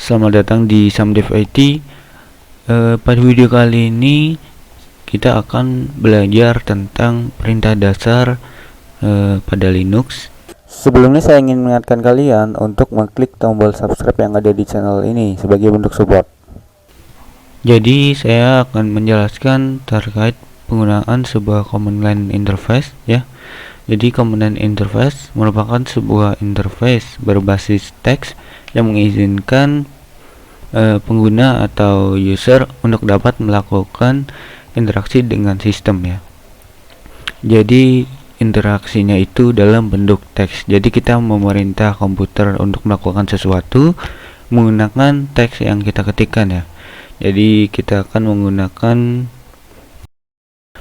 Selamat datang di Samdev IT. Pada video kali ini kita akan belajar tentang perintah dasar pada Linux. Sebelumnya saya ingin mengingatkan kalian untuk mengklik tombol subscribe yang ada di channel ini sebagai bentuk support. Jadi saya akan menjelaskan terkait penggunaan sebuah command line interface ya. Jadi command line interface merupakan sebuah interface berbasis teks yang mengizinkan pengguna atau user untuk dapat melakukan interaksi dengan sistem ya. Jadi interaksinya itu dalam bentuk teks. Jadi kita memerintah komputer untuk melakukan sesuatu menggunakan teks yang kita ketikkan ya. Jadi kita akan menggunakan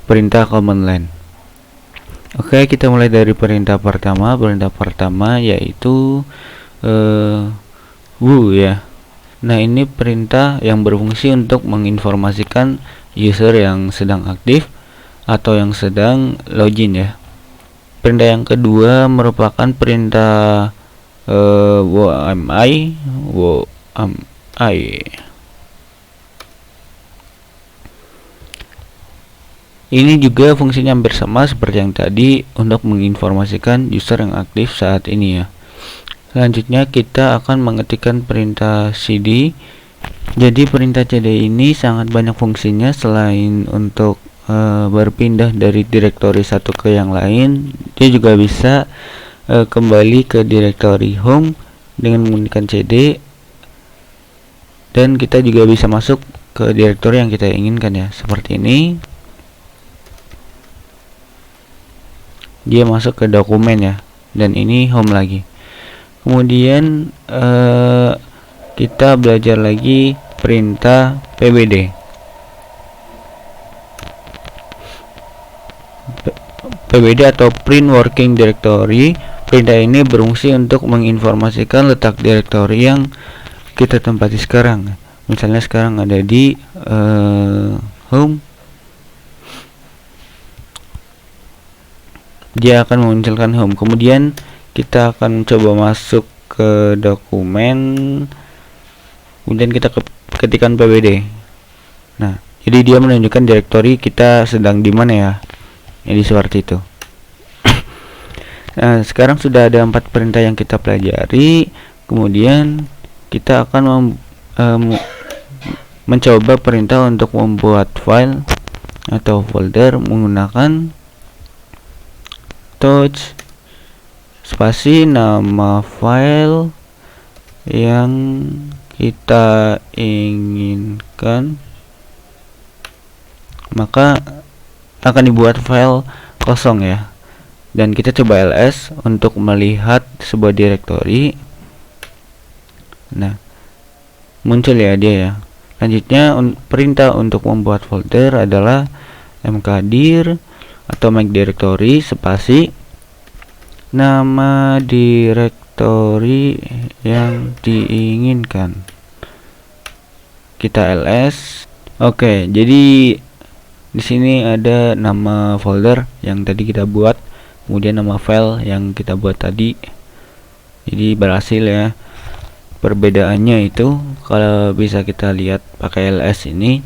perintah command line. Oke, kita mulai dari perintah pertama. Perintah pertama yaitu who ya. Nah, ini perintah yang berfungsi untuk menginformasikan user yang sedang aktif atau yang sedang login ya. Perintah yang kedua merupakan perintah wami. Ini juga fungsinya hampir sama seperti yang tadi untuk menginformasikan user yang aktif saat ini ya. Selanjutnya kita akan mengetikkan perintah cd. Jadi perintah cd ini sangat banyak fungsinya. Selain untuk berpindah dari direktori satu ke yang lain, dia juga bisa kembali ke direktori home dengan menggunakan cd, dan kita juga bisa masuk ke direktori yang kita inginkan ya, seperti ini. Dia masuk ke dokumen ya, dan ini home lagi. Kemudian kita belajar lagi perintah pwd. Pwd atau print working directory. Perintah ini berfungsi untuk menginformasikan letak direktori yang kita tempati sekarang. Misalnya sekarang ada di home, dia akan memunculkan home. Kemudian kita akan coba masuk ke dokumen, kemudian kita ketikkan pwd. Nah, jadi dia menunjukkan direktori kita sedang di mana ya. Jadi seperti itu. Nah, sekarang sudah ada 4 perintah yang kita pelajari. Kemudian kita akan mencoba perintah untuk membuat file atau folder menggunakan touch spasi nama file yang kita inginkan, maka akan dibuat file kosong ya, dan kita coba ls untuk melihat sebuah direktori. Nah, muncul ya dia ya. Selanjutnya perintah untuk membuat folder adalah mkdir atau make directory spasi nama direktori yang diinginkan. Kita ls. Oke, jadi di sini ada nama folder yang tadi kita buat, kemudian nama file yang kita buat tadi. Jadi berhasil ya. Perbedaannya itu kalau bisa kita lihat pakai ls ini,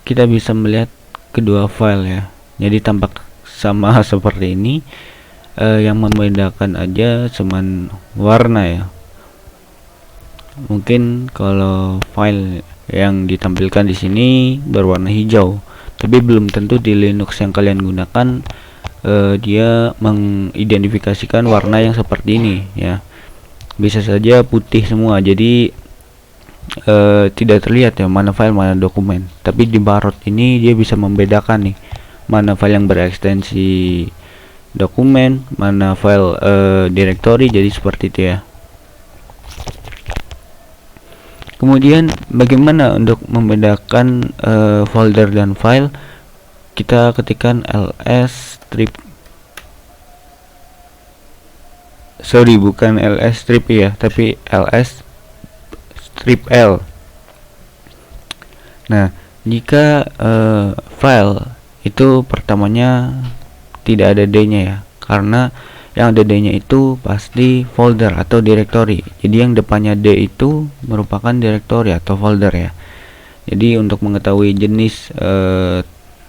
kita bisa melihat kedua file ya. Jadi tampak sama seperti ini. Yang membedakan aja cuman warna ya. Mungkin kalau file yang ditampilkan di sini berwarna hijau, tapi belum tentu di Linux yang kalian gunakan dia mengidentifikasikan warna yang seperti ini ya. Bisa saja putih semua, jadi tidak terlihat ya mana file mana dokumen. Tapi di barcode ini dia bisa membedakan nih mana file yang berekstensi dokumen, mana file directory. Jadi seperti itu ya. Kemudian bagaimana untuk membedakan folder dan file? Kita ketikkan ls strip, bukan ls strip ya, tapi ls strip l. Nah, jika file itu pertamanya tidak ada d-nya ya, karena yang ada D-nya itu pasti folder atau directory. Jadi yang depannya D itu merupakan directory atau folder ya. Jadi untuk mengetahui jenis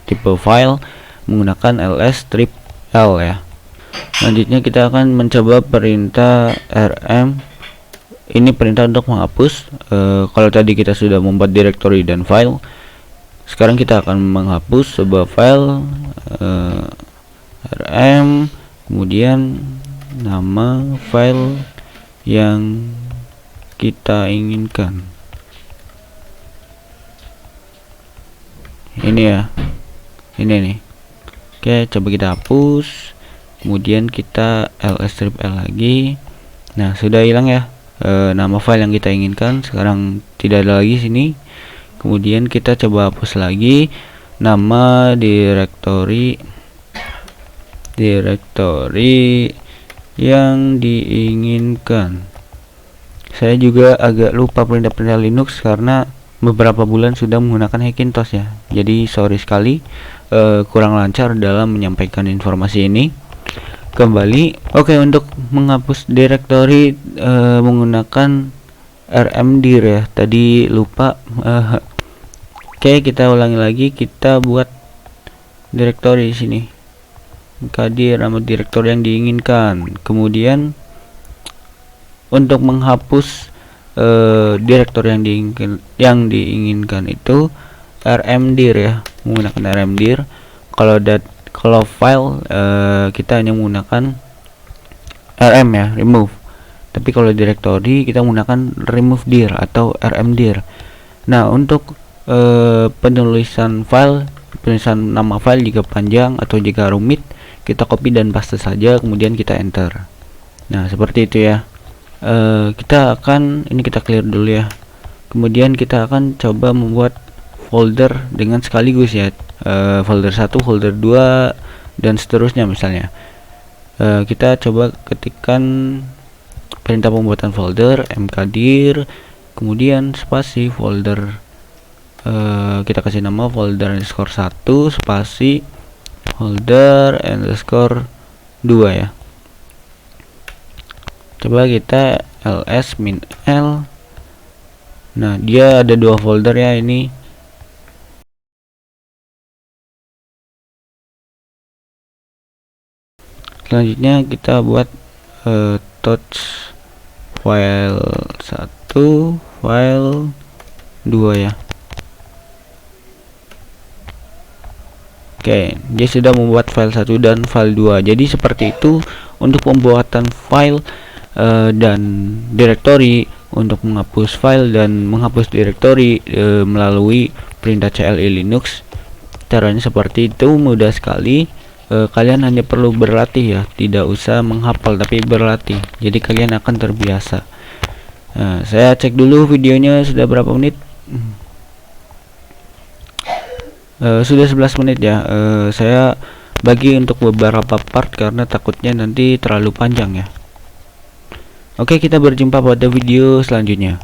tipe file menggunakan ls strip l ya. Selanjutnya kita akan mencoba perintah rm. Ini perintah untuk menghapus. Kalau tadi kita sudah membuat directory dan file, sekarang kita akan menghapus sebuah file. Rm, kemudian nama file yang kita inginkan. Ini ya, ini nih. Oke, coba kita hapus. Kemudian kita ls strip l lagi. Nah, sudah hilang ya nama file yang kita inginkan. Sekarang tidak ada lagi sini. Kemudian kita coba hapus lagi nama directory yang diinginkan. Saya juga agak lupa perintah-perintah Linux karena beberapa bulan sudah menggunakan Hackintosh ya. Jadi sorry sekali kurang lancar dalam menyampaikan informasi ini. Kembali, oke, untuk menghapus directory menggunakan rmdir ya. Tadi lupa. Oke, kita ulangi lagi. Kita buat directory di sini. Kadir nama direktur yang diinginkan. Kemudian untuk menghapus direktur yang diinginkan itu rmdir ya, menggunakan rmdir. Kalau file kita hanya menggunakan rm ya, remove. Tapi kalau directory kita menggunakan remove dir atau rmdir. Nah, untuk penulisan nama file jika panjang atau jika rumit, kita copy dan paste saja, kemudian kita enter. Nah, seperti itu ya. Ini kita clear dulu ya. Kemudian kita akan coba membuat folder dengan sekaligus ya, folder 1, folder 2 dan seterusnya misalnya. Kita coba ketikkan perintah pembuatan folder mkdir, kemudian spasi folder, kita kasih nama folder underscore 1 spasi folder underscore 2 ya. Coba kita ls min l. Nah, dia ada 2 folder ya ini. Selanjutnya kita buat touch file 1, file 2 ya. Oke, dia sudah membuat file 1 dan file 2. Jadi seperti itu untuk pembuatan file dan directory. Untuk menghapus file dan menghapus directory melalui perintah CLI Linux. Caranya seperti itu, mudah sekali. Kalian hanya perlu berlatih ya, tidak usah menghafal tapi berlatih. Jadi kalian akan terbiasa. Saya cek dulu videonya sudah berapa menit. Sudah 11 menit ya. Saya bagi untuk beberapa part karena takutnya nanti terlalu panjang ya. Oke, kita berjumpa pada video selanjutnya.